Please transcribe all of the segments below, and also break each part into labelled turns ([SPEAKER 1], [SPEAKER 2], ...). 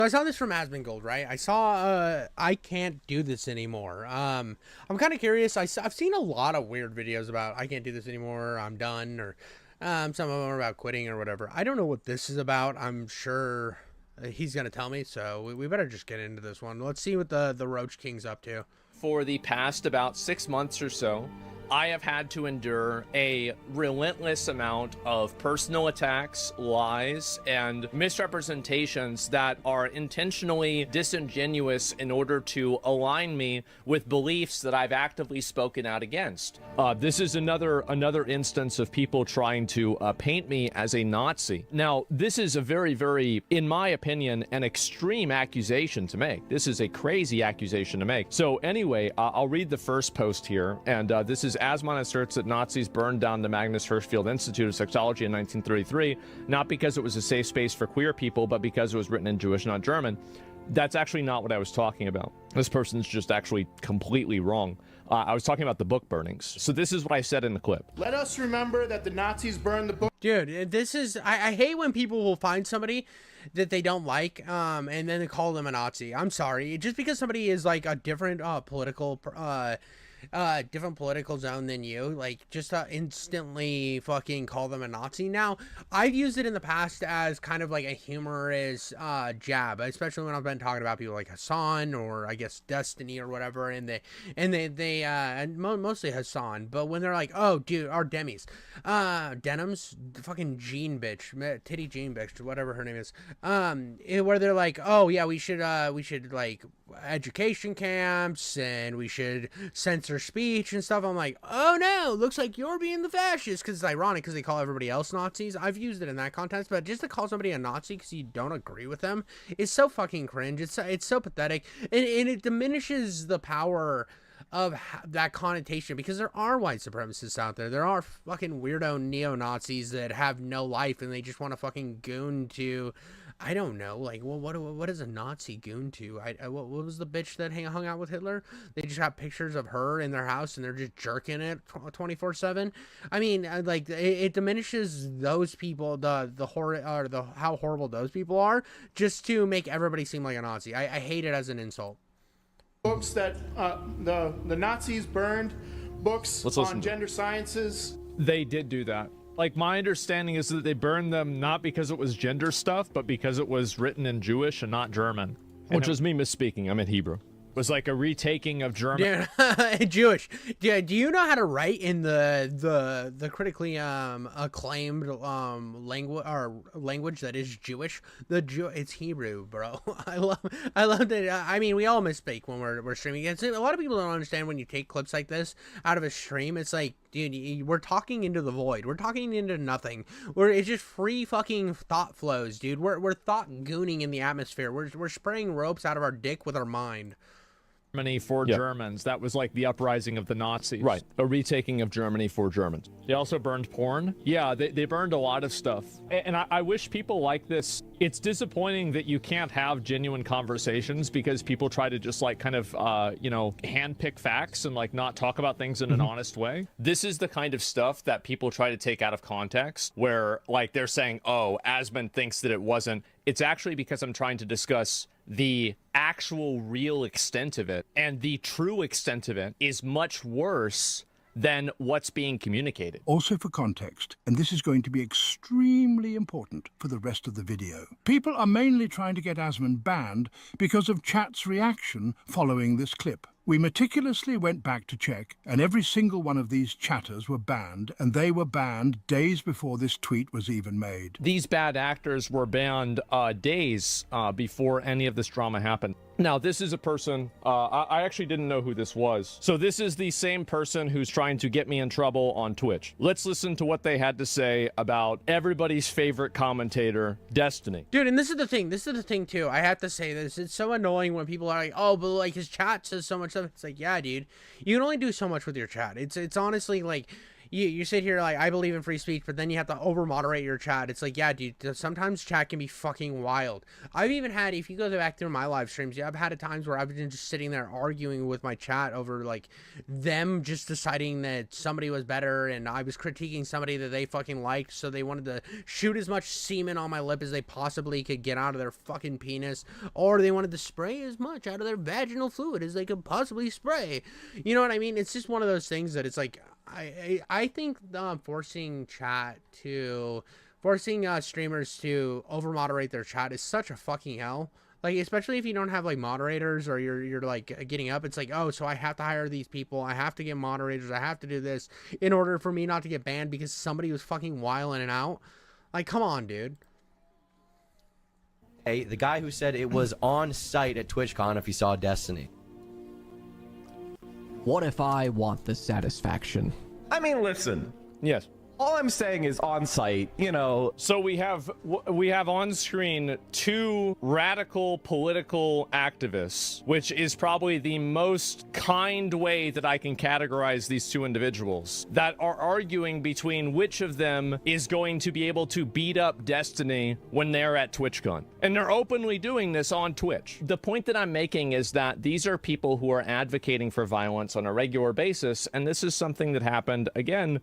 [SPEAKER 1] I saw this from Asmongold, right? I saw, I can't do this anymore. I'm kind of curious. I've seen a lot of weird videos about I can't do this anymore, I'm done, or some of them are about quitting or whatever. I don't know what this is about. I'm sure he's going to tell me, so we better just get into this one. Let's see what the Roach King's up to.
[SPEAKER 2] For the past about 6 months or so, I have had to endure a relentless amount of personal attacks, lies, and misrepresentations that are intentionally disingenuous in order to align me with beliefs that I've actively spoken out against. This is another instance of people trying to paint me as a Nazi. Now, this is a very, in my opinion, an extreme accusation to make. This is a crazy accusation to make. So anyway, I'll read the first post here, and this is Asmon asserts that Nazis burned down the Magnus Hirschfeld Institute of Sexology in 1933, not because it was a safe space for queer people, but because it was written in Jewish, not German. That's actually not what I was talking about. This person's just actually completely wrong. I was talking about the book burnings. So this is what I said in the clip.
[SPEAKER 3] Let us remember that the Nazis burned the book.
[SPEAKER 1] Dude, this is, I hate when people will find somebody that they don't like, and then they call them a Nazi. I'm sorry. Just because somebody is like a different different political zone than you, like, just instantly fucking call them a Nazi. Now, I've used it in the past as kind of like a humorous jab, especially when I've been talking about people like Hassan, or I guess Destiny or whatever, and mostly Hassan. But when they're like, oh dude, our Demis, Denims, fucking Jean bitch, titty Jean bitch, whatever her name is, where they're like, oh yeah, we should like education camps, and we should censor speech and stuff. I'm like, oh no, looks like you're being the fascist, because it's ironic because they call everybody else Nazis. I've used it in that context, but just to call somebody a Nazi because you don't agree with them is so fucking cringe. It's so pathetic, and it diminishes the power of that connotation, because there are white supremacists out there. There are fucking weirdo neo-Nazis that have no life, and they just want to fucking goon to, I don't know, like, well, what is a Nazi goon to? What was the bitch that hung out with Hitler? They just have pictures of her in their house, and they're just jerking it 24/7. I mean, like, it diminishes those people, the horror, or the how horrible those people are, just to make everybody seem like a Nazi. I hate it as an insult.
[SPEAKER 3] Books that the Nazis burned, books on gender sciences.
[SPEAKER 2] They did do that. Like, my understanding is that they burned them not because it was gender stuff, but because it was written in Jewish and not German. Which was me misspeaking. I meant Hebrew. It was like a retaking of German.
[SPEAKER 1] Dude, Jewish. Yeah, do you know how to write in the critically acclaimed language that is Jewish? It's Hebrew, bro. I love that. I mean, we all misspeak when we're streaming. A lot of people don't understand when you take clips like this out of a stream. It's like, dude, we're talking into the void. We're talking into nothing. It's just free fucking thought flows, dude. We're thought gooning in the atmosphere. We're spraying ropes out of our dick with our mind.
[SPEAKER 2] Germany for Germans. That was like the uprising of the Nazis. Right. A retaking of Germany for Germans. They also burned porn. Yeah, they burned a lot of stuff. And I wish people like this. It's disappointing that you can't have genuine conversations because people try to just like kind of, handpick facts and like not talk about things in an honest way. This is the kind of stuff that people try to take out of context, where like they're saying, oh, Asmon thinks that it wasn't. It's actually because I'm trying to discuss the actual real extent of it, and the true extent of it is much worse than what's being communicated.
[SPEAKER 4] Also for context, and this is going to be extremely important for the rest of the video, people are mainly trying to get Asmon banned because of chat's reaction following this clip. We meticulously went back to check, and every single one of these chatters were banned, and they were banned days before this tweet was even made.
[SPEAKER 2] These bad actors were banned days before any of this drama happened. Now, this is a person, I actually didn't know who this was. So this is the same person who's trying to get me in trouble on Twitch. Let's listen to what they had to say about everybody's favorite commentator, Destiny.
[SPEAKER 1] Dude, and this is the thing too. I have to say this. It's so annoying when people are like, oh, but like his chat says so much stuff. It's like, yeah, dude, you can only do so much with your chat. It's honestly like, you sit here like, I believe in free speech, but then you have to over moderate your chat. It's like, yeah, dude, sometimes chat can be fucking wild. I've even had, if you go back through my live streams, yeah, I've had times where I've been just sitting there arguing with my chat over like them just deciding that somebody was better, and I was critiquing somebody that they fucking liked, so they wanted to shoot as much semen on my lip as they possibly could get out of their fucking penis, or they wanted to spray as much out of their vaginal fluid as they could possibly spray. You know what I mean? It's just one of those things that it's like, I think forcing streamers to over moderate their chat is such a fucking hell. Like, especially if you don't have like moderators, or you're like getting up, it's like, oh, so I have to hire these people, I have to get moderators, I have to do this in order for me not to get banned because somebody was fucking wiling it out. Like, come on, dude.
[SPEAKER 5] Hey, the guy who said it was on site at TwitchCon if he saw Destiny.
[SPEAKER 6] What if I want the satisfaction?
[SPEAKER 7] I mean, listen.
[SPEAKER 2] Yes.
[SPEAKER 7] All I'm saying is on site, you know.
[SPEAKER 2] So we have on screen 2 radical political activists, which is probably the most kind way that I can categorize these 2 individuals, that are arguing between which of them is going to be able to beat up Destiny when they're at TwitchCon. And they're openly doing this on Twitch. The point that I'm making is that these are people who are advocating for violence on a regular basis, and this is something that happened again.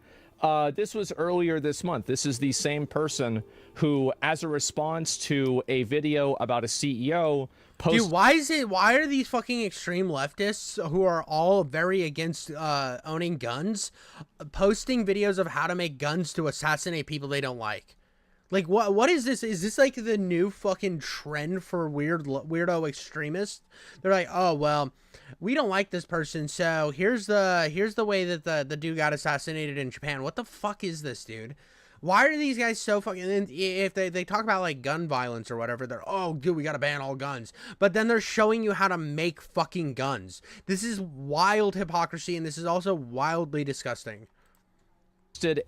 [SPEAKER 2] This was earlier this month. This is the same person who, as a response to a video about a CEO,
[SPEAKER 1] Dude, why are these fucking extreme leftists who are all very against owning guns posting videos of how to make guns to assassinate people they don't like? Like, what is this? Is this like the new fucking trend for weirdo extremists? They're like, oh, well, we don't like this person, so here's the way that the dude got assassinated in Japan. What the fuck is this, dude? Why are these guys so fucking... And if they talk about, like, gun violence or whatever, they're, oh, dude, we gotta ban all guns. But then they're showing you how to make fucking guns. This is wild hypocrisy, and this is also wildly disgusting.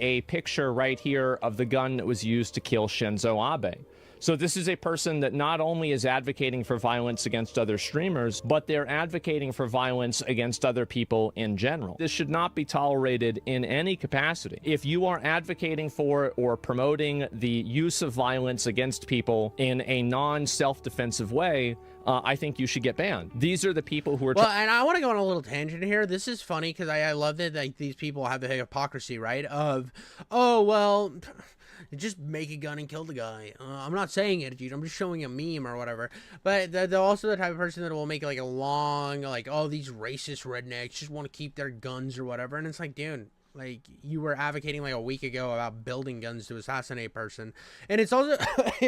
[SPEAKER 2] A picture right here of the gun that was used to kill Shinzo Abe. So this is a person that not only is advocating for violence against other streamers, but they're advocating for violence against other people in general. This should not be tolerated in any capacity. If you are advocating for or promoting the use of violence against people in a non-self-defensive way, I think you should get banned. These are the people who are...
[SPEAKER 1] Well, and I want to go on a little tangent here. This is funny because I love that like these people have the hypocrisy, right? Of, oh, well... just make a gun and kill the guy. I'm not saying it, dude. I'm just showing a meme or whatever. But they're also the type of person that will make like a long, like, oh, these racist rednecks just want to keep their guns or whatever. And it's like, dude, like, you were advocating like a week ago about building guns to assassinate a person. And it's also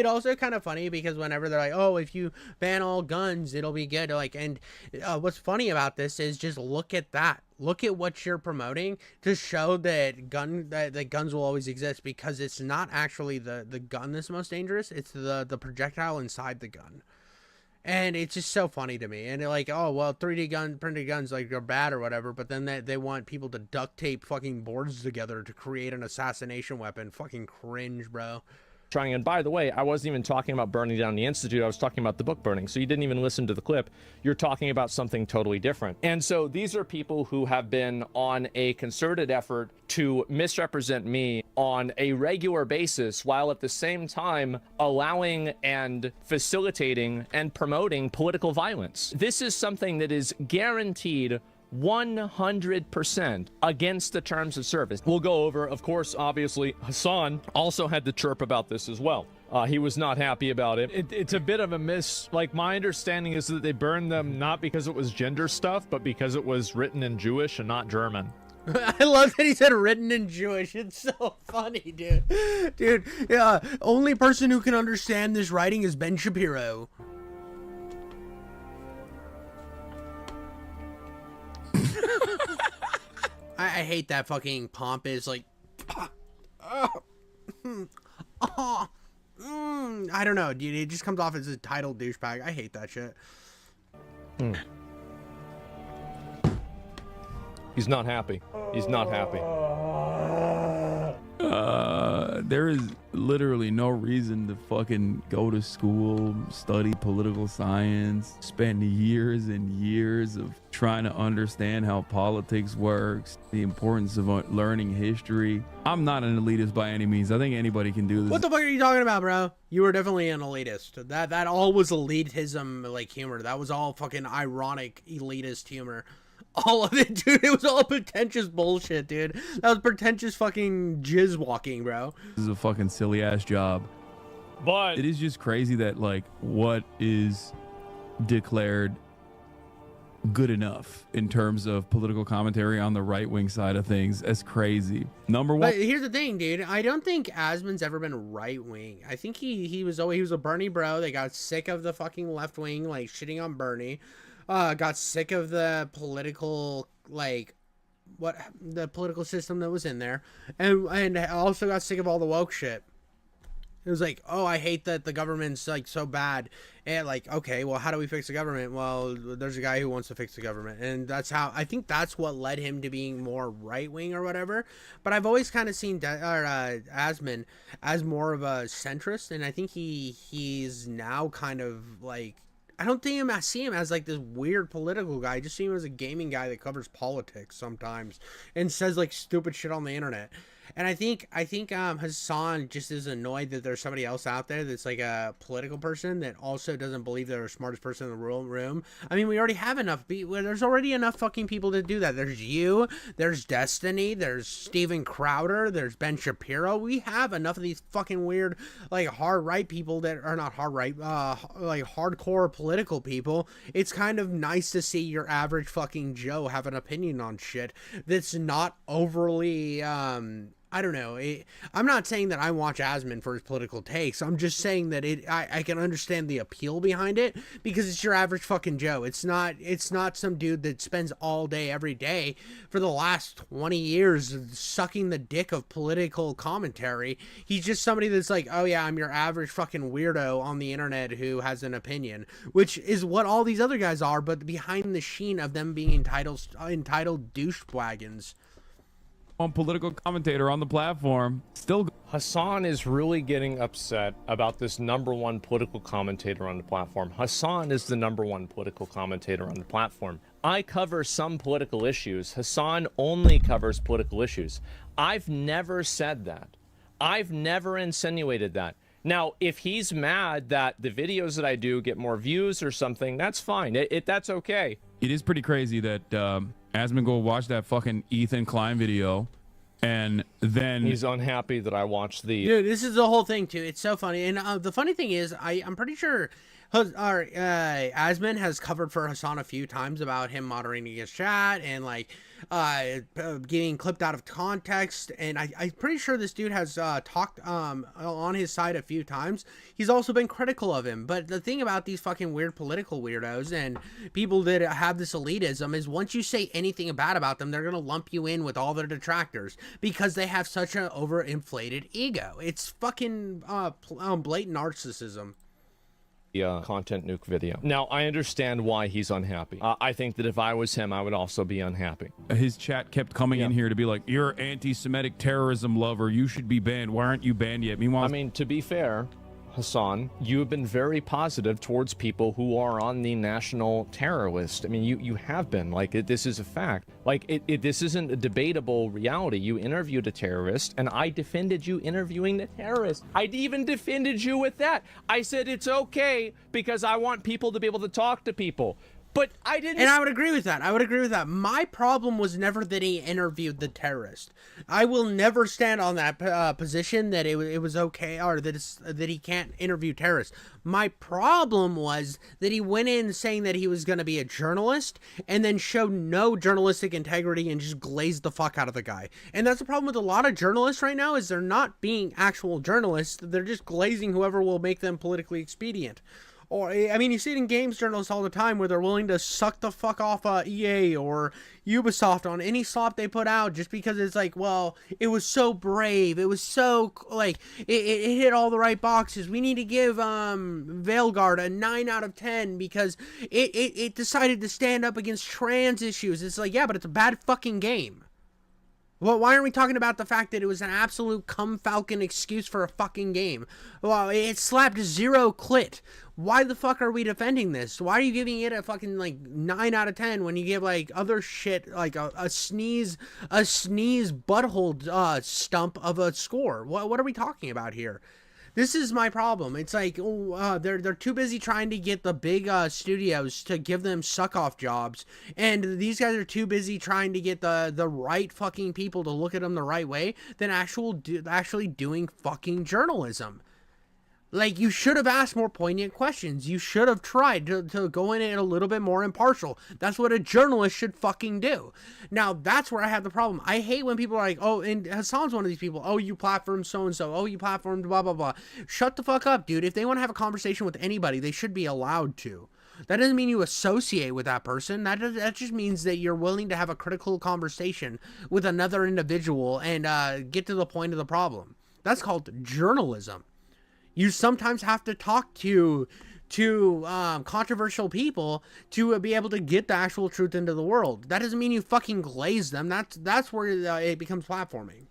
[SPEAKER 1] also kind of funny because whenever they're like, oh, if you ban all guns, it'll be good. Like, and what's funny about this is just look at that. Look at what you're promoting to show that guns will always exist, because it's not actually the gun that's most dangerous. It's the projectile inside the gun. And it's just so funny to me. And they're like, oh, well, 3D printed guns like are bad or whatever, but then they want people to duct tape fucking boards together to create an assassination weapon. Fucking cringe, bro.
[SPEAKER 2] And by the way, I wasn't even talking about burning down the Institute. I was talking about the book burning. So you didn't even listen to the clip. You're talking about something totally different. And so these are people who have been on a concerted effort to misrepresent me on a regular basis, while at the same time allowing and facilitating and promoting political violence. This is something that is guaranteed 100% against the terms of service. We'll go over, of course, obviously, Hassan also had to chirp about this as well. He was not happy about it.
[SPEAKER 8] It's a bit of a miss. Like, my understanding is that they burned them not because it was gender stuff, but because it was written in Jewish and not German.
[SPEAKER 1] I love that he said written in Jewish. It's so funny, dude. Dude, yeah, only person who can understand this writing is Ben Shapiro. I hate that fucking pompous, like, I don't know, dude. It just comes off as a titled douchebag. I hate that shit.
[SPEAKER 2] He's not happy. He's not happy.
[SPEAKER 9] There is literally no reason to fucking go to school, study political science, spend years and years of trying to understand how politics works, the importance of learning history. I'm not an elitist by any means. I think anybody can do this.
[SPEAKER 1] What the fuck are you talking about, bro? You were definitely an elitist. That all was elitism, like, humor. That was all fucking ironic elitist humor. All of it, dude. It was all pretentious bullshit, dude. That was pretentious fucking jizz walking, bro.
[SPEAKER 9] This is a fucking silly ass job.
[SPEAKER 8] But
[SPEAKER 9] it is just crazy that, like, what is declared good enough in terms of political commentary on the right-wing side of things. That's crazy. Number one.
[SPEAKER 1] But here's the thing, dude. I don't think Asmon's ever been right-wing. I think he was a Bernie bro. They got sick of the fucking left-wing, like, shitting on Bernie. Got sick of the political, like, the political system that was in there, and also got sick of all the woke shit. It was like, oh, I hate that the government's, like, so bad. And, like, okay, well, how do we fix the government? Well, there's a guy who wants to fix the government. And I think that's what led him to being more right-wing or whatever. But I've always kind of seen Asmon as more of a centrist. And I think he's now kind of, like, I see him as, like, this weird political guy. I just see him as a gaming guy that covers politics sometimes and says, like, stupid shit on the internet. And I think Hassan just is annoyed that there's somebody else out there that's like a political person that also doesn't believe they're the smartest person in the room. I mean, we already have enough. There's already enough fucking people to do that. There's you. There's Destiny. There's Steven Crowder. There's Ben Shapiro. We have enough of these fucking weird, like, hard right people that are not hard right, like, hardcore political people. It's kind of nice to see your average fucking Joe have an opinion on shit that's not overly, I don't know. I'm not saying that I watch Asmon for his political takes. I'm just saying that I can understand the appeal behind it because it's your average fucking Joe. It's not some dude that spends all day every day for the last 20 years sucking the dick of political commentary. He's just somebody that's like, oh yeah, I'm your average fucking weirdo on the internet who has an opinion, which is what all these other guys are, but behind the sheen of them being entitled douchewagons.
[SPEAKER 9] One political commentator on the platform still.
[SPEAKER 2] Hassan is really getting upset about this #1 political commentator on the platform. Hassan is the #1 political commentator on the platform. I cover some political issues. Hassan only covers political issues. I've never said that. I've never insinuated that. Now, if he's mad that the videos that I do get more views or something, that's fine. That's okay.
[SPEAKER 9] It is pretty crazy that Asmongold watched that fucking Ethan Klein video, and then
[SPEAKER 2] he's unhappy that I watched the.
[SPEAKER 1] Dude, this is the whole thing too. It's so funny, and the funny thing is, I'm pretty sure Asmon has covered for Hassan a few times about him moderating his chat and, like, getting clipped out of context, and I'm pretty sure this dude has talked on his side a few times. He's also been critical of him, but the thing about these fucking weird political weirdos and people that have this elitism is once you say anything bad about them, they're gonna lump you in with all their detractors because they have such an overinflated ego. It's fucking blatant narcissism.
[SPEAKER 2] Content nuke video. Now, I understand why he's unhappy. I think that if I was him, I would also be unhappy.
[SPEAKER 9] His chat kept coming in here to be like, you're anti-Semitic terrorism lover. You should be banned. Why aren't you banned yet? Meanwhile,
[SPEAKER 2] I mean, to be fair, Hassan, you have been very positive towards people who are on the national terror list. I mean, you have been. Like, this is a fact. Like, this isn't a debatable reality. You interviewed a terrorist, and I defended you interviewing the terrorist. I even defended you with that. I said it's okay because I want people to be able to talk to people. But I didn't.
[SPEAKER 1] And I would agree with that. My problem was never that he interviewed the terrorist. I will never stand on that position that it was okay or that he can't interview terrorists. My problem was that he went in saying that he was going to be a journalist and then showed no journalistic integrity and just glazed the fuck out of the guy. And that's the problem with a lot of journalists right now is they're not being actual journalists. They're just glazing whoever will make them politically expedient. Or, I mean, you see it in games journalists all the time where they're willing to suck the fuck off EA or Ubisoft on any slop they put out just because it's like, well, it was so brave. It was so, like, it hit all the right boxes. We need to give Veilguard a 9 out of 10 because it decided to stand up against trans issues. It's like, yeah, but it's a bad fucking game. Well, why aren't we talking about the fact that it was an absolute cum falcon excuse for a fucking game? Well, it slapped 0 clit. Why the fuck are we defending this? Why are you giving it a fucking, like, 9 out of 10 when you give, like, other shit, like a sneeze butthole stump of a score? What are we talking about here? This is my problem. It's like they're too busy trying to get the big studios to give them suck-off jobs, and these guys are too busy trying to get the right fucking people to look at them the right way than actually doing fucking journalism. Like, you should have asked more poignant questions. You should have tried to go in it a little bit more impartial. That's what a journalist should fucking do. Now, that's where I have the problem. I hate when people are like, oh, and Hassan's one of these people. Oh, you platformed so-and-so. Oh, you platformed blah, blah, blah. Shut the fuck up, dude. If they want to have a conversation with anybody, they should be allowed to. That doesn't mean you associate with that person. That just means that you're willing to have a critical conversation with another individual and get to the point of the problem. That's called journalism. You sometimes have to talk to controversial people to be able to get the actual truth into the world. That doesn't mean you fucking glaze them. That's where it becomes platforming.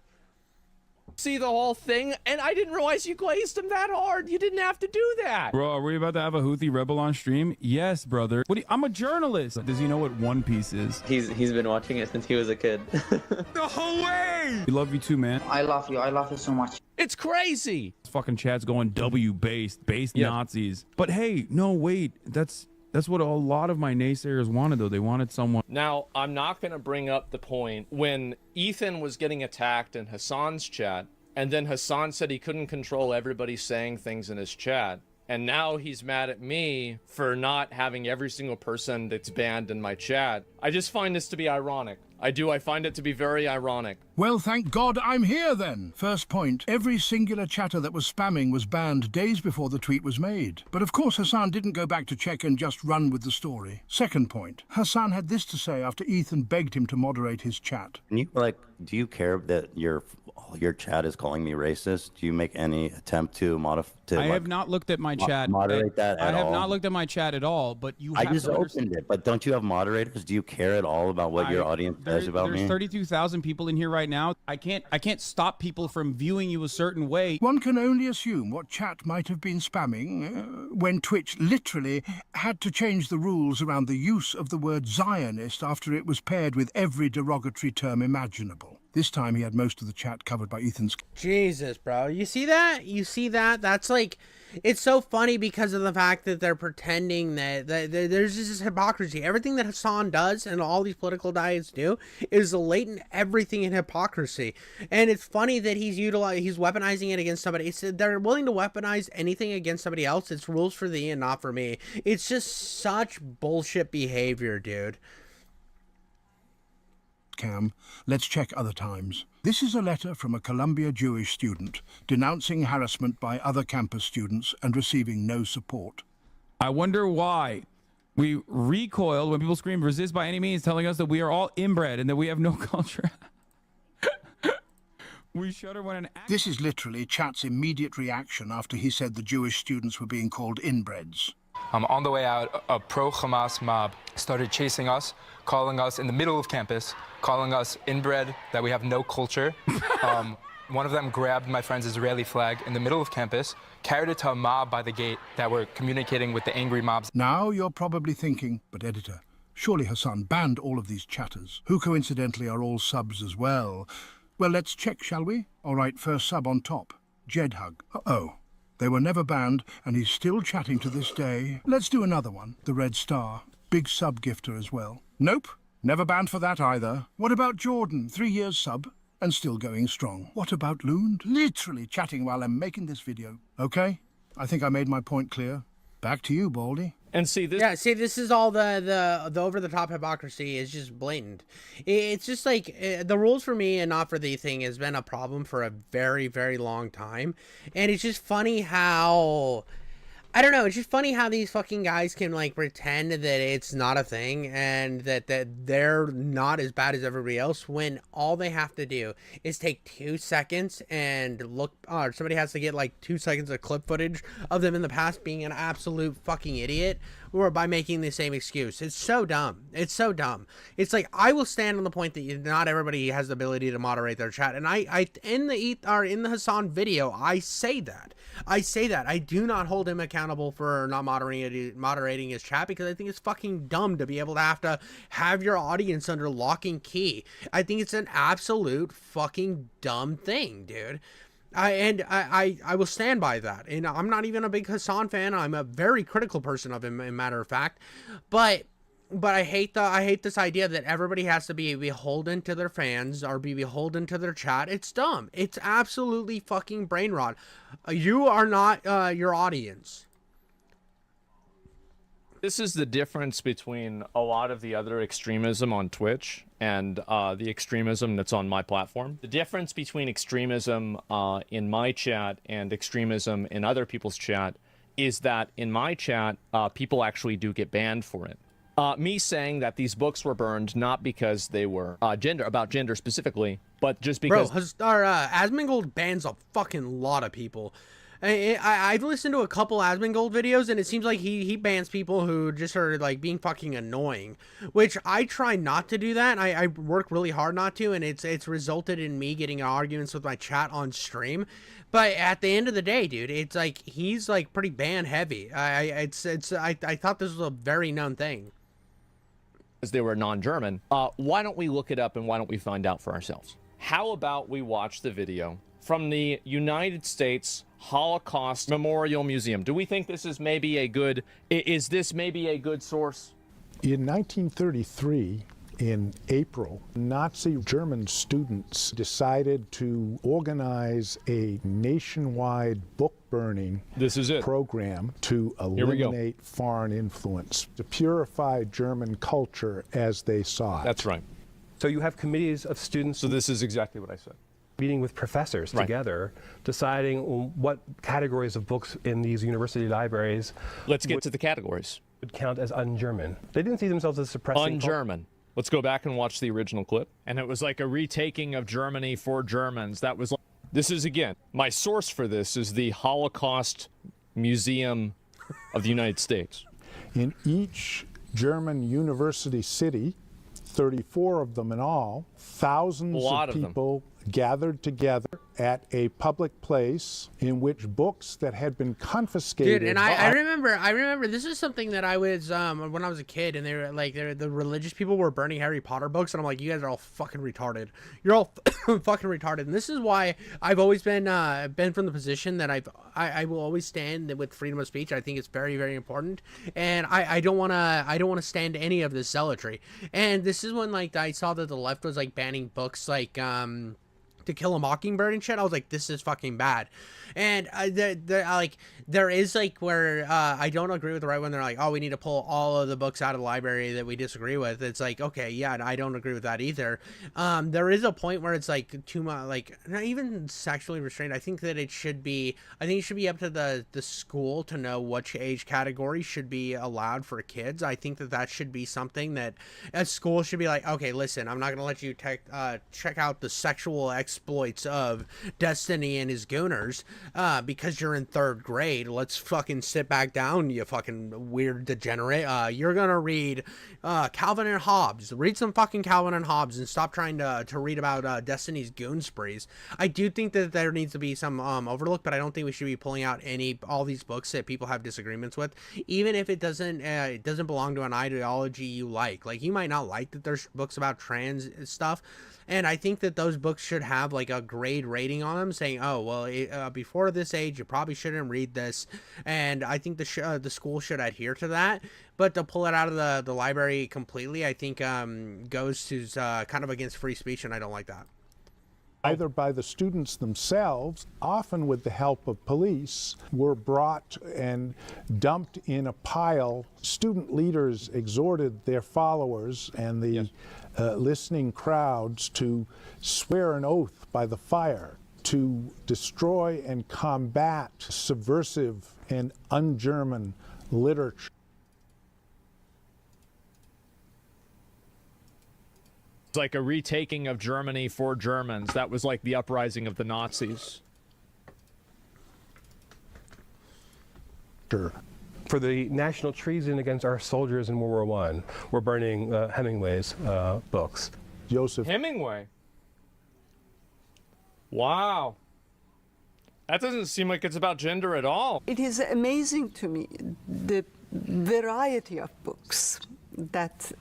[SPEAKER 2] See the whole thing, and I didn't realize you glazed him that hard. You didn't have to do that.
[SPEAKER 9] Bro, are we about to have a Houthi rebel on stream? Yes, brother. I'm a journalist. Does he know what One Piece is?
[SPEAKER 10] He's been watching it since he was a kid.
[SPEAKER 9] The whole way! We love you too, man.
[SPEAKER 10] I love you. I love you so much.
[SPEAKER 2] It's crazy.
[SPEAKER 9] This fucking chat's going based Nazis. But hey, no, wait. That's what a lot of my naysayers wanted, though. They wanted someone.
[SPEAKER 2] Now, I'm not going to bring up the point when Ethan was getting attacked in Hassan's chat, and then Hassan said he couldn't control everybody saying things in his chat. And now he's mad at me for not having every single person that's banned in my chat. I just find this to be ironic. I find it to be very ironic.
[SPEAKER 4] Well, thank God I'm here then. First point, every singular chatter that was spamming was banned days before the tweet was made. But of course Hassan didn't go back to check and just run with the story. Second point, Hassan had this to say after Ethan begged him to moderate his chat.
[SPEAKER 11] Do you care that your chat is calling me racist? Do you make any attempt to modify?
[SPEAKER 9] I have not looked at my chat.
[SPEAKER 11] Moderate that at all?
[SPEAKER 9] I have not looked at my chat at all, but you have
[SPEAKER 11] I just opened it, but don't you have moderators? Do you care at all about what your audience says about me?
[SPEAKER 9] There's 32,000 people in here right now. I can't stop people from viewing you a certain way.
[SPEAKER 4] One can only assume what chat might have been spamming when Twitch literally had to change the rules around the use of the word Zionist after it was paired with every derogatory term imaginable. This time he had most of the chat covered by Ethan's...
[SPEAKER 1] Jesus, bro. You see that? You see that? That's like... It's so funny because of the fact that they're pretending that there's just this hypocrisy. Everything that Hassan does and all these political diets do is latent everything in hypocrisy. And it's funny that he's weaponizing it against somebody. They're willing to weaponize anything against somebody else. It's rules for thee and not for me. It's just such bullshit behavior, dude.
[SPEAKER 4] Cam, let's check other times. This is a letter from a Columbia Jewish student denouncing harassment by other campus students and receiving no support.
[SPEAKER 9] I wonder why we recoil when people scream resist by any means, telling us that we are all inbred and that we have no culture. We shudder when
[SPEAKER 4] This is literally chat's immediate reaction after he said the Jewish students were being called inbreds.
[SPEAKER 12] On the way out, a pro-Hamas mob started chasing us, calling us in the middle of campus, calling us inbred, that we have no culture. One of them grabbed my friend's Israeli flag in the middle of campus, carried it to a mob by the gate that were communicating with the angry mobs.
[SPEAKER 4] Now you're probably thinking, but editor, surely Hassan banned all of these chatters, who coincidentally are all subs as well. Well, let's check, shall we? All right, first sub on top, Jedhug. Uh-oh. They were never banned, and he's still chatting to this day. Let's do another one, the Red Star. Big sub gifter as well. Nope, never banned for that either. What about Jordan, 3 years sub, and still going strong? What about Lund? Literally chatting while I'm making this video. Okay, I think I made my point clear. Back to you, Baldy.
[SPEAKER 2] And see this.
[SPEAKER 1] Yeah, see, this is all the over-the-top hypocrisy is just blatant. It's just like the rules for me and not for thee thing has been a problem for a very, very long time, and it's just funny how. I don't know, it's just funny how these fucking guys can, like, pretend that it's not a thing and that they're not as bad as everybody else when all they have to do is take 2 seconds and look, somebody has to get, like, 2 seconds of clip footage of them in the past being an absolute fucking idiot or by making the same excuse. It's so dumb. It's so dumb. It's like, I will stand on the point that not everybody has the ability to moderate their chat. And I in the Hassan video, I say that. I do not hold him accountable for not moderating his chat, because I think it's fucking dumb to be able to have your audience under lock and key. I think it's an absolute fucking dumb thing, dude. I will stand by that. And I'm not even a big Hassan fan. I'm a very critical person of him, as a matter of fact. But I hate this idea that everybody has to be beholden to their fans or be beholden to their chat. It's dumb. It's absolutely fucking brain rot. You are not your audience.
[SPEAKER 2] This is the difference between a lot of the other extremism on Twitch and the extremism that's on my platform. The difference between extremism in my chat and extremism in other people's chat is that in my chat, people actually do get banned for it. Me saying that these books were burned not because they were about gender specifically, but just because...
[SPEAKER 1] Bro, Asmongold bans a fucking lot of people. I've listened to a couple Asmongold videos, and it seems like he bans people who just are like being fucking annoying, which I try not to do that. I work really hard not to, and it's resulted in me getting arguments with my chat on stream. But at the end of the day, dude, it's like he's like pretty ban heavy. I thought this was a very known thing.
[SPEAKER 2] As they were non-German. Why don't we look it up and why don't we find out for ourselves? How about we watch the video from the United States Holocaust Memorial Museum? Do we think this is maybe a good, is this maybe a good source?
[SPEAKER 13] In 1933, in April, Nazi German students decided to organize a nationwide book burning program to eliminate foreign influence, to purify German culture as they saw it.
[SPEAKER 2] That's right.
[SPEAKER 14] So you have committees of students.
[SPEAKER 2] So this is exactly what I said.
[SPEAKER 14] Meeting with professors together, deciding what categories of books in these university libraries.
[SPEAKER 2] Let's get to the categories.
[SPEAKER 14] Would count as un-German. They didn't see themselves as suppressing.
[SPEAKER 2] Un-German. Let's go back and watch the original clip.
[SPEAKER 8] And it was like a retaking of Germany for Germans. That was.
[SPEAKER 2] This is, again, my source for this is the Holocaust Museum of the United States.
[SPEAKER 13] In each German university city, 34 of them in all, thousands of people gathered together at a public place in which books that had been confiscated.
[SPEAKER 1] Dude, and I remember this is something that I was when I was a kid, and they were like the religious people were burning Harry Potter books, and I'm like, you guys are all fucking retarded. You're all fucking retarded. And this is why I've always been from the position that I will always stand with freedom of speech. I think it's very, very important, and I don't want to stand any of this zealotry. And this is when like I saw that the left was like banning books like To Kill a Mockingbird and shit. I was like, this is fucking bad. And there is like where I don't agree with the right when they're like, oh, we need to pull all of the books out of the library that we disagree with. It's like, okay, yeah, I don't agree with that either. There is a point where it's like too much, like not even sexually restrained. I think that it should be up to the school to know which age category should be allowed for kids. I think that should be something that a school should be like, okay, listen, I'm not gonna let you check out the sexual exploits of Destiny and his gooners because you're in 3rd grade. Let's fucking sit back down, you fucking weird degenerate. You're gonna read Calvin and Hobbes. Read some fucking Calvin and Hobbes and stop trying to read about Destiny's goon sprees. I do think that there needs to be some overlook, but I don't think we should be pulling out all these books that people have disagreements with, even if it doesn't belong to an ideology you like. Like, you might not like that there's books about trans stuff, and I think that those books should have like a grade rating on them saying, oh, well, before this age, you probably shouldn't read this. And I think the school should adhere to that. But to pull it out of the library completely, I think goes to kind of against free speech, and I don't like that.
[SPEAKER 13] Either by the students themselves, often with the help of police, were brought and dumped in a pile. Student leaders exhorted their followers and the listening crowds to swear an oath by the fire to destroy and combat subversive and un-German literature.
[SPEAKER 8] It's like a retaking of Germany for Germans. That was like the uprising of the Nazis.
[SPEAKER 14] For the national treason against our soldiers in World War I, we're burning Hemingway's books.
[SPEAKER 13] Joseph
[SPEAKER 8] Hemingway. Wow. That doesn't seem like it's about gender at all.
[SPEAKER 15] It is amazing to me the variety of books that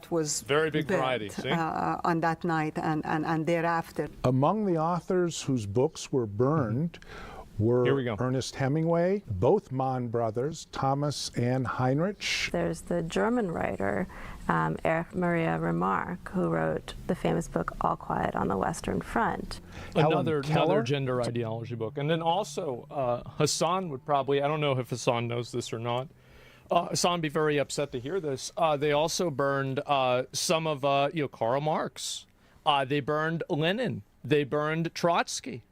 [SPEAKER 15] was
[SPEAKER 8] very big
[SPEAKER 15] burnt,
[SPEAKER 8] variety, see?
[SPEAKER 15] On that night and thereafter.
[SPEAKER 13] Among the authors whose books were burned were Ernest Hemingway, both Mann brothers, Thomas and Heinrich.
[SPEAKER 16] There's the German writer, Erich Maria Remarque, who wrote the famous book All Quiet on the Western Front.
[SPEAKER 8] Another gender ideology book. And then also, Hassan would probably, I don't know if Hassan knows this or not, Hassan would be very upset to hear this. They also burned some of, Karl Marx. They burned Lenin. They burned Trotsky.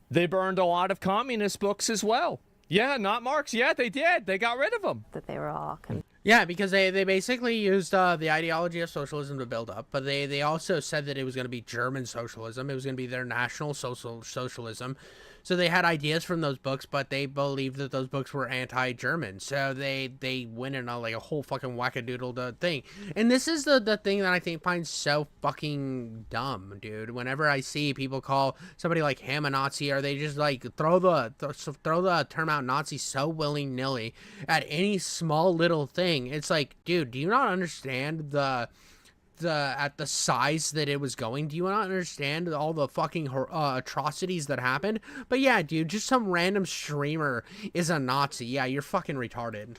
[SPEAKER 8] They burned a lot of communist books as well. Yeah, not Marx. Yeah, they did. They got rid of them.
[SPEAKER 16] That they were all...
[SPEAKER 1] Yeah, because they basically used the ideology of socialism to build up, but they also said that it was going to be German socialism. It was going to be their national socialism. So they had ideas from those books, but they believed that those books were anti-German. So they went in on like a whole fucking wackadoodle thing. And this is the thing that I think finds so fucking dumb, dude. Whenever I see people call somebody like him a Nazi, or they just like throw the term out Nazi so willy-nilly at any small little thing. It's like, dude, do you not understand at the size that it was going? Do you not understand all the fucking atrocities that happened? But yeah, dude, just some random streamer is a Nazi. Yeah, you're fucking retarded.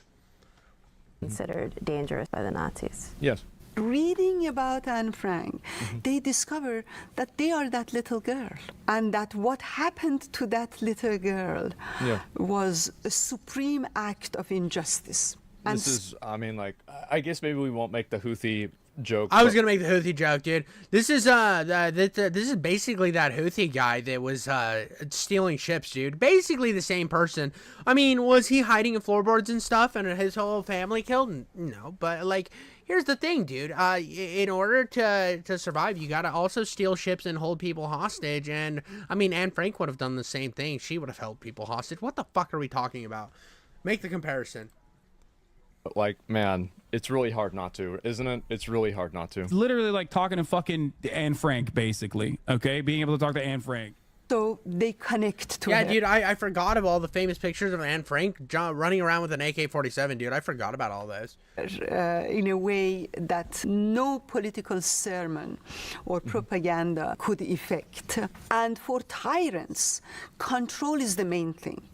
[SPEAKER 16] Considered dangerous by the Nazis.
[SPEAKER 8] Yes.
[SPEAKER 15] Reading about Anne Frank, they discover that they are that little girl, and that what happened to that little girl was a supreme act of injustice. And
[SPEAKER 8] This is, I mean, like, I guess maybe we won't make the Houthi joke.
[SPEAKER 1] I was gonna make the Houthi joke, dude. This is this is basically that Houthi guy that was stealing ships, dude. Basically the same person. I mean, was he hiding in floorboards and stuff, and his whole family killed? No, but like, here's the thing, dude. In order to survive, you gotta also steal ships and hold people hostage. And I mean, Anne Frank would have done the same thing. She would have held people hostage. What the fuck are we talking about? Make the comparison.
[SPEAKER 8] Like, man, it's really hard not to, isn't it? It's really hard not to.
[SPEAKER 9] It's literally like talking to fucking Anne Frank, basically. Okay, being able to talk to Anne Frank.
[SPEAKER 15] So they connect to
[SPEAKER 1] Yeah,
[SPEAKER 15] her.
[SPEAKER 1] dude, I forgot of all the famous pictures of Anne Frank running around with an AK-47, dude. I forgot about all those.
[SPEAKER 15] In a way that no political sermon or propaganda could effect. And for tyrants, control is the main thing.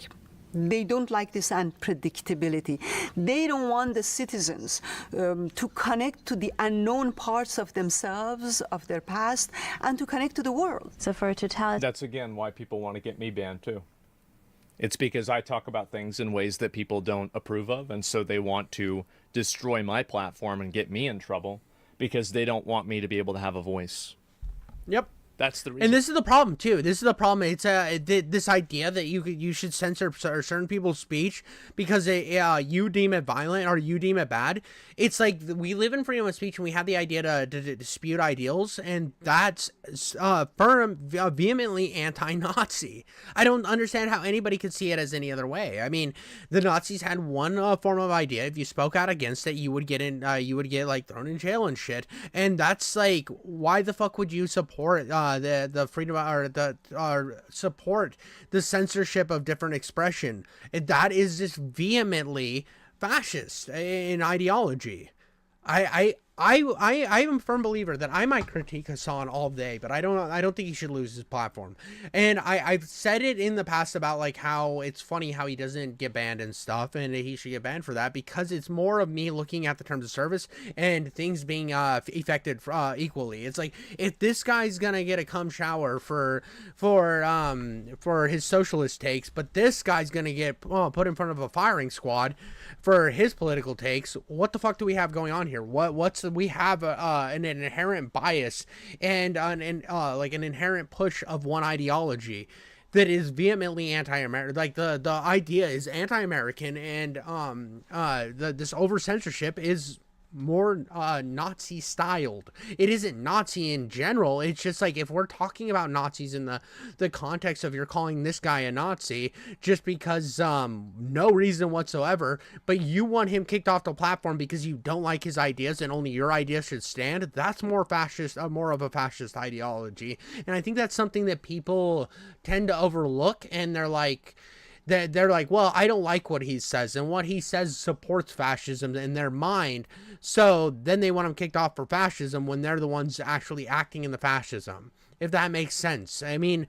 [SPEAKER 15] They don't like this unpredictability. They don't want the citizens to connect to the unknown parts of themselves, of their past, and to connect to the world.
[SPEAKER 16] So for a totalitarian...
[SPEAKER 8] That's, again, why people want to get me banned, too. It's because I talk about things in ways that people don't approve of, and so they want to destroy my platform and get me in trouble because they don't want me to be able to have a voice.
[SPEAKER 1] Yep.
[SPEAKER 8] That's the reason.
[SPEAKER 1] And this is the problem too. This is the problem. It's this idea that you should censor certain people's speech because you deem it violent or you deem it bad. It's like we live in freedom of speech and we have the idea to dispute ideals, and that's vehemently anti-Nazi. I don't understand how anybody could see it as any other way. I mean, the Nazis had one form of idea. If you spoke out against it, you would get like thrown in jail and shit. And that's like, why the fuck would you support the freedom or support the censorship of different expression? That is just vehemently fascist in ideology. I am a firm believer that I might critique Hassan all day, but I don't think he should lose his platform. And I've said it in the past about like how it's funny how he doesn't get banned and stuff, and he should get banned for that because it's more of me looking at the terms of service and things being effected equally. It's like, if this guy's gonna get a cum shower for his socialist takes, but this guy's gonna get put in front of a firing squad for his political takes, what the fuck do we have going on here? We have an inherent bias and like an inherent push of one ideology that is vehemently anti-American. Like the idea is anti-American, and this over censorship is more Nazi styled. It isn't Nazi in general. It's just like, if we're talking about Nazis in the context of you're calling this guy a Nazi just because no reason whatsoever, but you want him kicked off the platform because you don't like his ideas and only your ideas should stand, that's more fascist, more of a fascist ideology. And I think that's something that people tend to overlook, and they're like, well, I don't like what he says, and what he says supports fascism in their mind, so then they want him kicked off for fascism when they're the ones actually acting in the fascism, if that makes sense. I mean,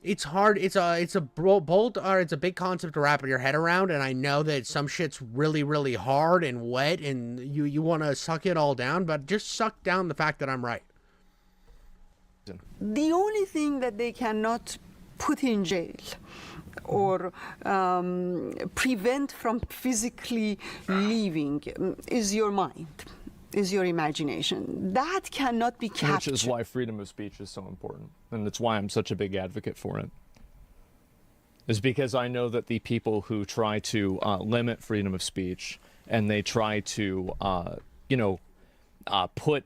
[SPEAKER 1] it's hard, it's a bold, or it's a big concept to wrap your head around, and I know that some shit's really, really hard and wet, and you want to suck it all down, but just suck down the fact that I'm right.
[SPEAKER 15] The only thing that they cannot put in jail or prevent from physically leaving is your mind, is your imagination. That cannot be captured.
[SPEAKER 8] Which is why freedom of speech is so important, and that's why I'm such a big advocate for it. Is because I know that the people who try to limit freedom of speech, and they try to, put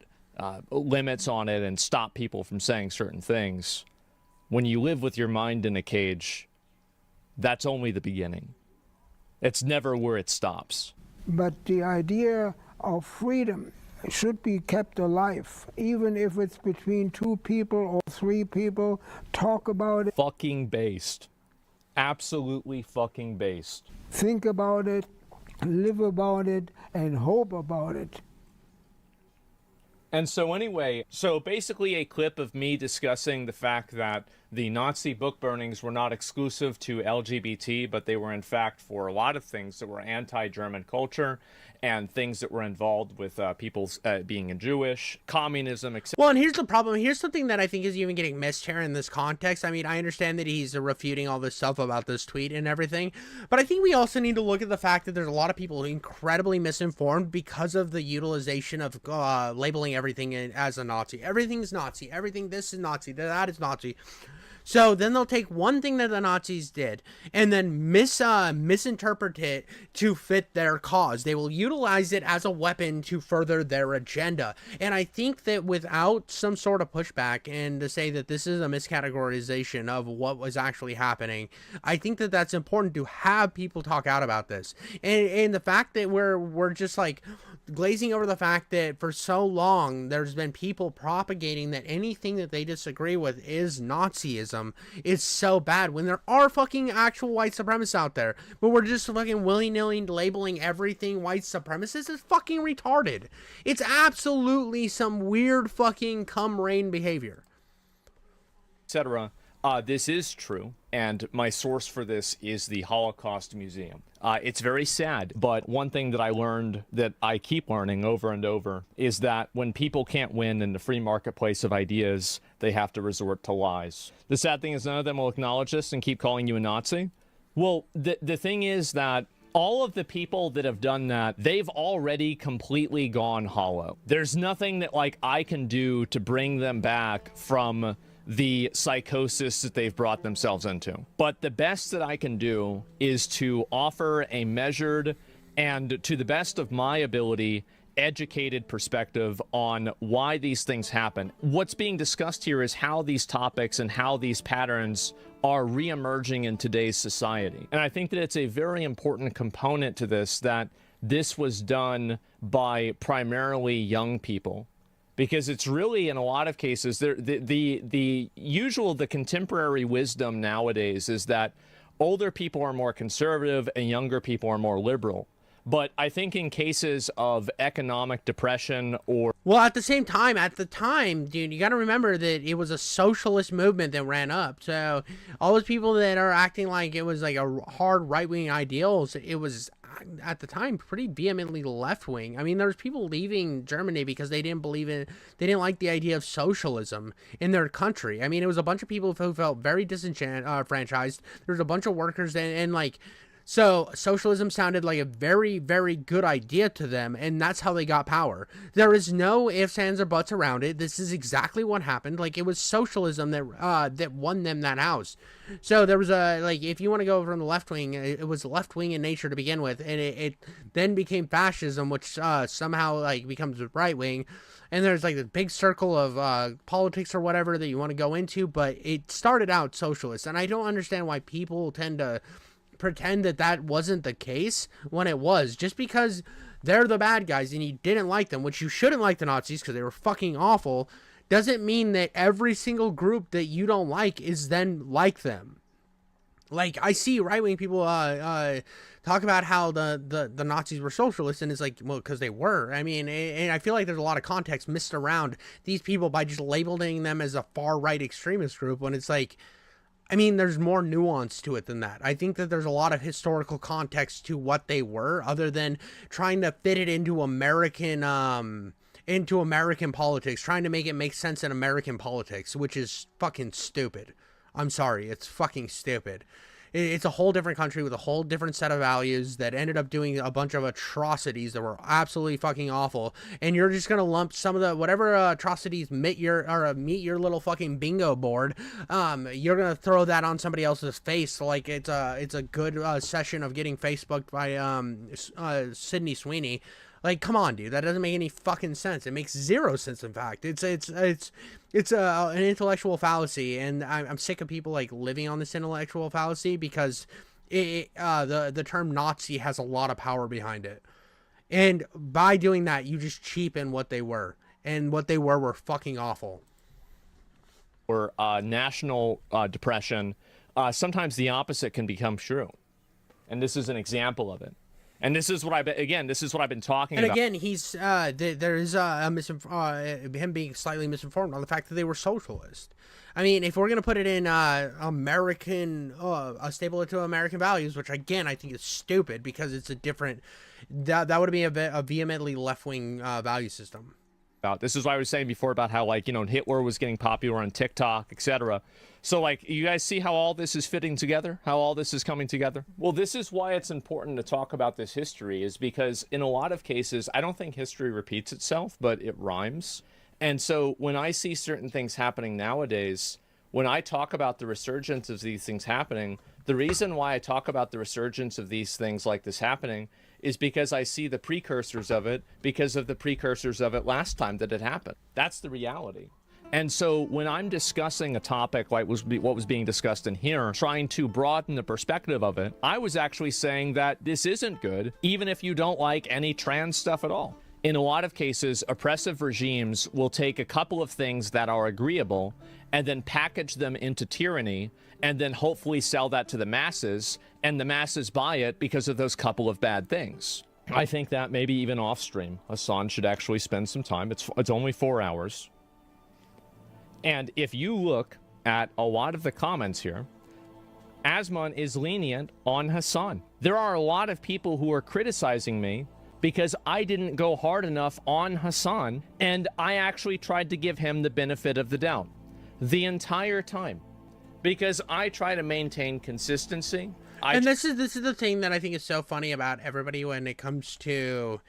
[SPEAKER 8] limits on it and stop people from saying certain things, when you live with your mind in a cage, that's only the beginning. It's never where it stops.
[SPEAKER 17] But the idea of freedom should be kept alive, even if it's between 2 people or 3 people. Talk about it.
[SPEAKER 8] Fucking based. Absolutely fucking based.
[SPEAKER 17] Think about it, live about it, and hope about it.
[SPEAKER 8] And so anyway, so basically a clip of me discussing the fact that the Nazi book burnings were not exclusive to LGBT, but they were in fact for a lot of things that were anti-German culture and things that were involved with people being Jewish, communism, etc.
[SPEAKER 1] Well, and here's the problem. Here's something that I think is even getting missed here in this context. I mean, I understand that he's refuting all this stuff about this tweet and everything, but I think we also need to look at the fact that there's a lot of people incredibly misinformed because of the utilization of labeling everything as a Nazi. Everything's Nazi. Everything, this is Nazi. That is Nazi. So then they'll take one thing that the Nazis did and then misinterpret it to fit their cause. They will utilize it as a weapon to further their agenda. And I think that without some sort of pushback and to say that this is a miscategorization of what was actually happening, I think that that's important to have people talk out about this. And the fact that we're just like glazing over the fact that for so long there's been people propagating that anything that they disagree with is Nazism is so bad when there are fucking actual white supremacists out there, but we're just fucking willy-nilly labeling everything white supremacist. Is fucking retarded. It's absolutely some weird fucking come rain behavior,
[SPEAKER 8] etc. This is true, and my source for this is the Holocaust Museum. It's very sad, but one thing that I learned that I keep learning over and over is that when people can't win in the free marketplace of ideas, they have to resort to lies. The sad thing is none of them will acknowledge this and keep calling you a Nazi. Well, the thing is that all of the people that have done that, they've already completely gone hollow. There's nothing that like I can do to bring them back from the psychosis that they've brought themselves into. But the best that I can do is to offer a measured and, to the best of my ability, educated perspective on why these things happen. What's being discussed here is how these topics and how these patterns are re-emerging in today's society. And I think that it's a very important component to this that this was done by primarily young people. Because it's really, in a lot of cases, the contemporary wisdom nowadays is that older people are more conservative and younger people are more liberal. But I think in cases of economic depression or...
[SPEAKER 1] Well, at the time, dude, you got to remember that it was a socialist movement that ran up. So all those people that are acting like it was like a hard right-wing ideals, it was, at the time, pretty vehemently left-wing. I mean, there was people leaving Germany because they didn't like the idea of socialism in their country. I mean, it was a bunch of people who felt very disenfranchised. There was a bunch of workers and like... So socialism sounded like a very, very good idea to them, and that's how they got power. There is no ifs, ands, or buts around it. This is exactly what happened. Like, it was socialism that won them that house. So there was like, if you want to go from the left wing, it was left wing in nature to begin with, and it then became fascism, which somehow like becomes right wing. And there's like this big circle of politics or whatever that you want to go into, but it started out socialist, and I don't understand why people tend to pretend that wasn't the case when it was. Just because they're the bad guys and you didn't like them, which you shouldn't like the Nazis because they were fucking awful, doesn't mean that every single group that you don't like is then like them. Like, I see right-wing people talk about how the Nazis were socialists, and it's like, well, because they were. I mean, and I feel like there's a lot of context missed around these people by just labeling them as a far-right extremist group, when it's like, I mean, there's more nuance to it than that. I think that there's a lot of historical context to what they were, other than trying to fit it into American politics, trying to make it make sense in American politics, which is fucking stupid. I'm sorry, it's fucking stupid. It's a whole different country with a whole different set of values that ended up doing a bunch of atrocities that were absolutely fucking awful. And you're just gonna lump some of the whatever atrocities meet your little fucking bingo board. You're gonna throw that on somebody else's face like it's a good session of getting Facebooked by Sydney Sweeney. Like, come on, dude, that doesn't make any fucking sense. It makes zero sense. In fact, it's an intellectual fallacy, and I'm sick of people like living on this intellectual fallacy, because the term Nazi has a lot of power behind it, and by doing that, you just cheapen what they were, and what they were fucking awful.
[SPEAKER 2] Or national depression, sometimes the opposite can become true, and this is an example of it. And this is what I've been talking about.
[SPEAKER 1] And again, he's there is him being slightly misinformed on the fact that they were socialist. I mean, if we're gonna put it in American, stable to American values, which again I think is stupid because it's a different. That would be a vehemently left wing value system.
[SPEAKER 2] This is what I was saying before about how, like, Hitler was getting popular on TikTok, etc. So, like, you guys see how all this is fitting together? How all this is coming together? Well, this is why it's important to talk about this history, is because in a lot of cases, I don't think history repeats itself, but it rhymes. And so when I see certain things happening nowadays, when I talk about the resurgence of these things happening, the reason why I talk about the resurgence of these things like this happening is because I see the precursors of it because of the precursors of it last time that it happened. That's the reality. And so when I'm discussing a topic like what was being discussed in here, trying to broaden the perspective of it, I was actually saying that this isn't good, even if you don't like any trans stuff at all. In a lot of cases, oppressive regimes will take a couple of things that are agreeable and then package them into tyranny, and then hopefully sell that to the masses, and the masses buy it because of those couple of bad things. I think that maybe even off stream, Hassan should actually spend some time. It's only 4 hours. And if you look at a lot of the comments here, Asmon is lenient on Hassan. There are a lot of people who are criticizing me because I didn't go hard enough on Hassan, and I actually tried to give him the benefit of the doubt the entire time, because I try to maintain consistency.
[SPEAKER 1] And this is the thing that I think is so funny about everybody when it comes to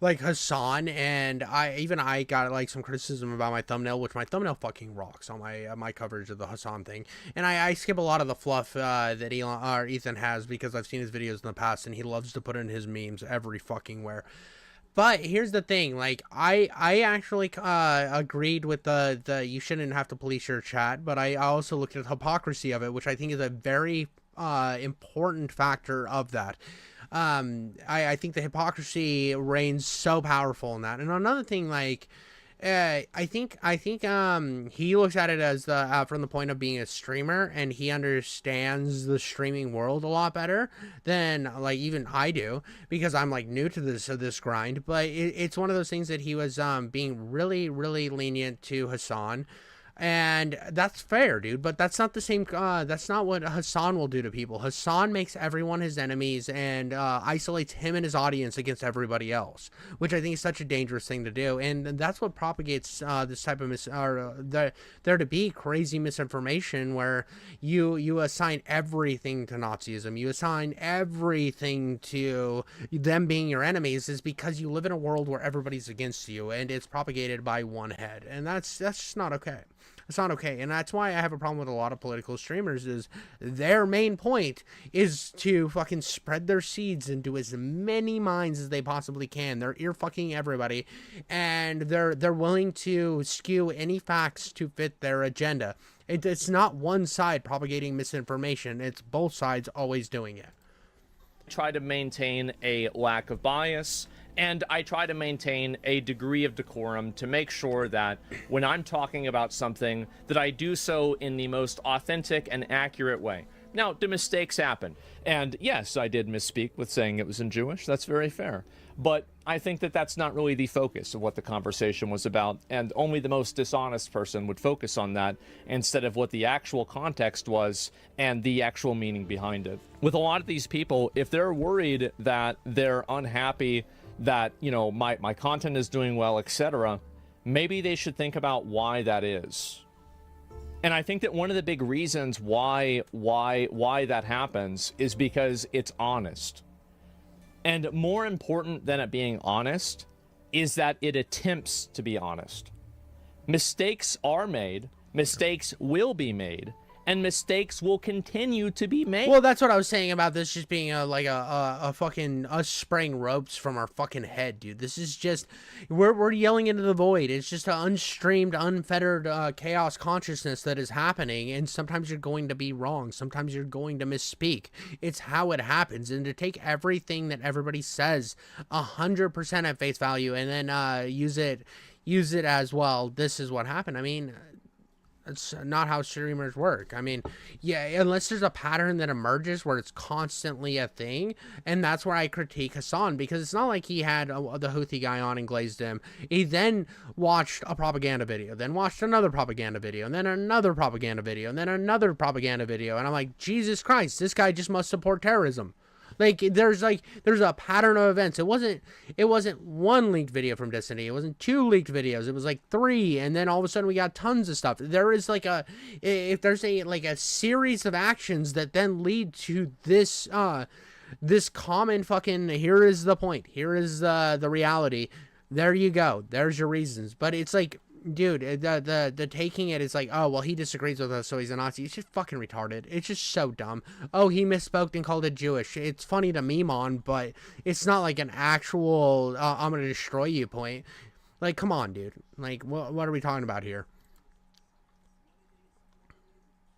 [SPEAKER 1] like Hassan, and I got like some criticism about my thumbnail, which my thumbnail fucking rocks on my coverage of the Hassan thing, and I skip a lot of the fluff that Ethan has, because I've seen his videos in the past and he loves to put in his memes every fucking where. But here's the thing, like, I actually agreed with the you shouldn't have to police your chat, but I also looked at the hypocrisy of it, which I think is a very important factor of that. I think the hypocrisy reigns so powerful in that. And another thing, like, I think he looks at it as from the point of being a streamer, and he understands the streaming world a lot better than like even I do, because I'm like new to this grind. But it's one of those things that he was being really, really lenient to Hassan. And that's fair, dude, but that's not the same, that's not what Hassan will do to people. Hassan makes everyone his enemies and isolates him and his audience against everybody else, which I think is such a dangerous thing to do, and that's what propagates this type of there to be crazy misinformation where you assign everything to Nazism, you assign everything to them being your enemies, is because you live in a world where everybody's against you, and it's propagated by one head, and that's just not okay. It's not okay, and that's why I have a problem with a lot of political streamers, is their main point is to fucking spread their seeds into as many minds as they possibly can. They're ear fucking everybody, and they're willing to skew any facts to fit their agenda. It's not one side propagating misinformation, it's both sides always doing it.
[SPEAKER 2] Try to maintain a lack of bias, and I try to maintain a degree of decorum to make sure that when I'm talking about something, that I do so in the most authentic and accurate way. Now, do mistakes happen? And yes, I did misspeak with saying it was in Jewish. That's very fair. But I think that that's not really the focus of what the conversation was about, and only the most dishonest person would focus on that instead of what the actual context was and the actual meaning behind it. With a lot of these people, if they're worried that they're unhappy that, you know, my content is doing well, etc., maybe they should think about why that is. And I think that one of the big reasons why that happens is because it's honest. And more important than it being honest is that it attempts to be honest. Mistakes are made, mistakes will be made, and mistakes will continue to be made.
[SPEAKER 1] Well, that's what I was saying about this just being a fucking us spraying ropes from our fucking head, dude. This is just we're yelling into the void. It's just an unstreamed, unfettered chaos consciousness that is happening, and sometimes you're going to be wrong. Sometimes you're going to misspeak. It's how it happens, and to take everything that everybody says 100% at face value and then use it as, well, this is what happened. I mean, it's not how streamers work. I mean, yeah, unless there's a pattern that emerges where it's constantly a thing, and that's where I critique Hassan, because it's not like he had the Houthi guy on and glazed him. He then watched a propaganda video, then watched another propaganda video, and then another propaganda video, and then another propaganda video, and I'm like, Jesus Christ, this guy just must support terrorism. There's a pattern of events. It wasn't one leaked video from Destiny. It wasn't 2 leaked videos. It was like 3, and then all of a sudden we got tons of stuff. There is if there's a series of actions that then lead to this this common fucking, here is the point, here is the reality. There you go. There's your reasons. But it's like, dude, the taking it is like, oh, well, he disagrees with us, so he's a Nazi. It's just fucking retarded. It's just so dumb. Oh, he misspoke and called it Jewish. It's funny to meme on, but it's not like an actual I'm gonna destroy you point. Like, come on, dude. Like, what are we talking about here?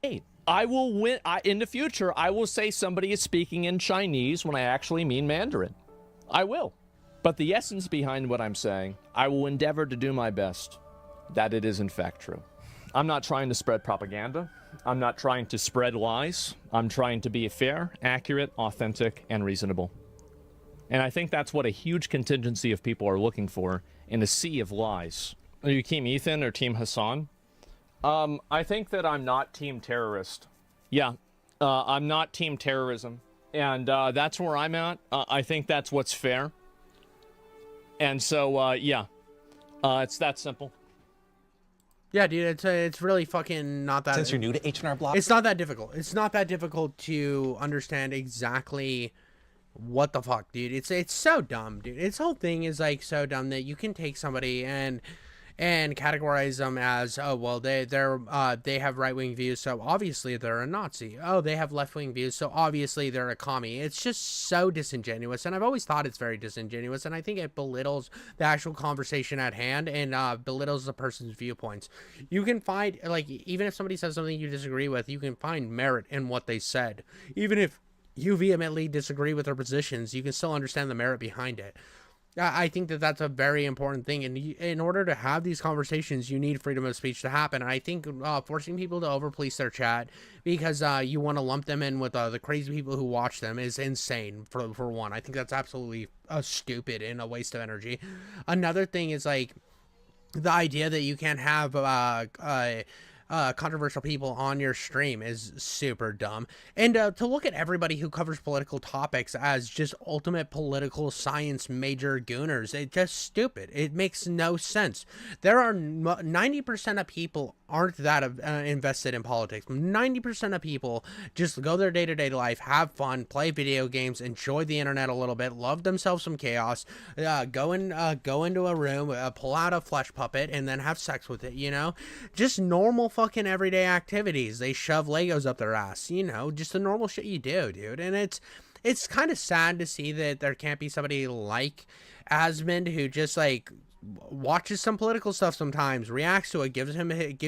[SPEAKER 2] Hey, I will win. In the future, I will say somebody is speaking in Chinese when I actually mean Mandarin. I will. But the essence behind what I'm saying, I will endeavor to do my best that it is in fact true. I'm not trying to spread propaganda. I'm not trying to spread lies. I'm trying to be fair, accurate, authentic, and reasonable. And I think that's what a huge contingency of people are looking for in a sea of lies. Are you Team Ethan or Team Hassan? I think that I'm not Team Terrorist. Yeah, I'm not Team Terrorism. And that's where I'm at. I think that's what's fair. And so, yeah, it's that simple.
[SPEAKER 1] Yeah, dude, it's really fucking not that...
[SPEAKER 18] Since you're new to H&R Block?
[SPEAKER 1] It's not that difficult. It's not that difficult to understand exactly what the fuck, dude. It's so dumb, dude. Its whole thing is, like, so dumb that you can take somebody and categorize them as, oh, well, they have right-wing views, so obviously they're a Nazi. Oh, they have left-wing views, so obviously they're a commie. It's just so disingenuous, and I've always thought it's very disingenuous, and I think it belittles the actual conversation at hand and belittles the person's viewpoints. You can find, like, even if somebody says something you disagree with, you can find merit in what they said. Even if you vehemently disagree with their positions, you can still understand the merit behind it. I think that that's a very important thing, and in order to have these conversations, you need freedom of speech to happen. And I think forcing people to overpolice their chat because you want to lump them in with the crazy people who watch them is insane, for one. I think that's absolutely stupid and a waste of energy. Another thing is, like, the idea that you can't have controversial people on your stream is super dumb. And to look at everybody who covers political topics as just ultimate political science major gooners, it's just stupid. It makes no sense. There are 90% of people aren't that invested in politics. 90% of people just go their day-to-day life, have fun, play video games, enjoy the internet a little bit, love themselves some chaos, go into a room, pull out a flesh puppet, and then have sex with it, you know? Just normal fucking everyday activities. They shove Legos up their ass, you know? Just the normal shit you do, dude. And it's kind of sad to see that there can't be somebody like Asmond who just, like, watches some political stuff sometimes, reacts to it, gives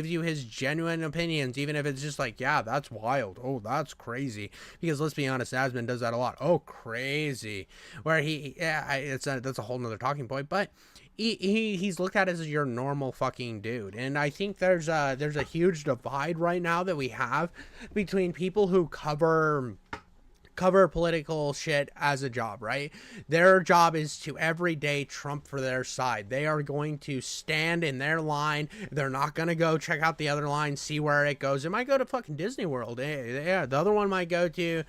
[SPEAKER 1] you his genuine opinions, even if it's just like, yeah, that's wild, oh, that's crazy. Because let's be honest, Asmond does that a lot. Oh, crazy. Where that's a whole nother talking point, but he's looked at as your normal fucking dude. And I think there's a huge divide right now that we have between people who cover political shit as a job, right? Their job is to every day trump for their side. They are going to stand in their line. They're not going to go check out the other line, see where it goes. It might go to fucking Disney World. Yeah, the other one might go to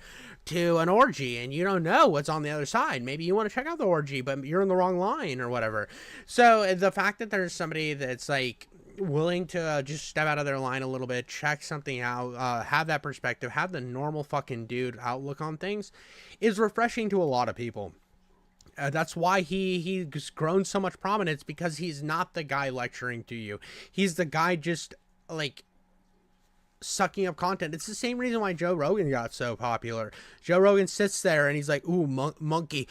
[SPEAKER 1] an orgy, and you don't know what's on the other side. Maybe you want to check out the orgy, but you're in the wrong line or whatever. So the fact that there's somebody that's like willing to just step out of their line a little bit, check something out, have that perspective, have the normal fucking dude outlook on things is refreshing to a lot of people. That's why he's grown so much prominence, because he's not the guy lecturing to you. He's the guy just like sucking up content. It's the same reason why Joe Rogan got so popular. Joe Rogan sits there and he's like, ooh, monkey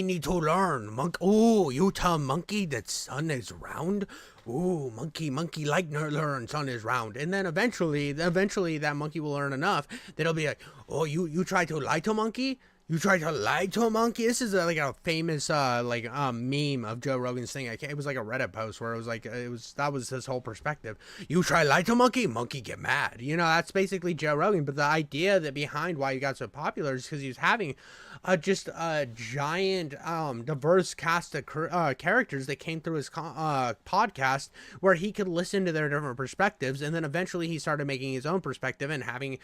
[SPEAKER 1] need to learn. Ooh, you tell monkey that sun is round? Ooh, monkey like learn sun is round. And then eventually that monkey will learn enough that it'll be like, oh, you try to lie to monkey? You try to lie to a monkey? This is like a famous meme of Joe Rogan's thing. It was like a Reddit post where it was like that was his whole perspective. You try lie to a monkey get mad. You know, that's basically Joe Rogan. But the idea that behind why he got so popular is because he was having just a giant diverse cast of characters that came through his podcast, where he could listen to their different perspectives, and then eventually he started making his own perspective and having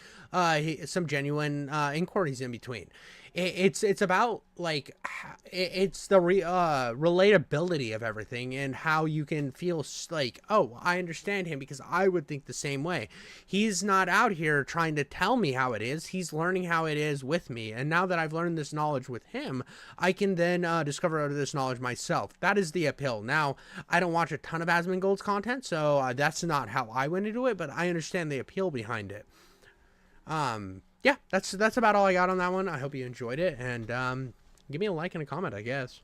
[SPEAKER 1] some genuine inquiries in between. It's about like it's the relatability of everything, and how you can feel like, oh, I understand him because I would think the same way. He's not out here trying to tell me how it is. He's learning how it is with me, and now that I've learned this knowledge with him, I can then discover this knowledge myself. That is the appeal. Now, I don't watch a ton of Asmongold's content, so that's not how I went into it, but I understand the appeal behind it. Yeah, that's about all I got on that one. I hope you enjoyed it, and give me a like and a comment, I guess.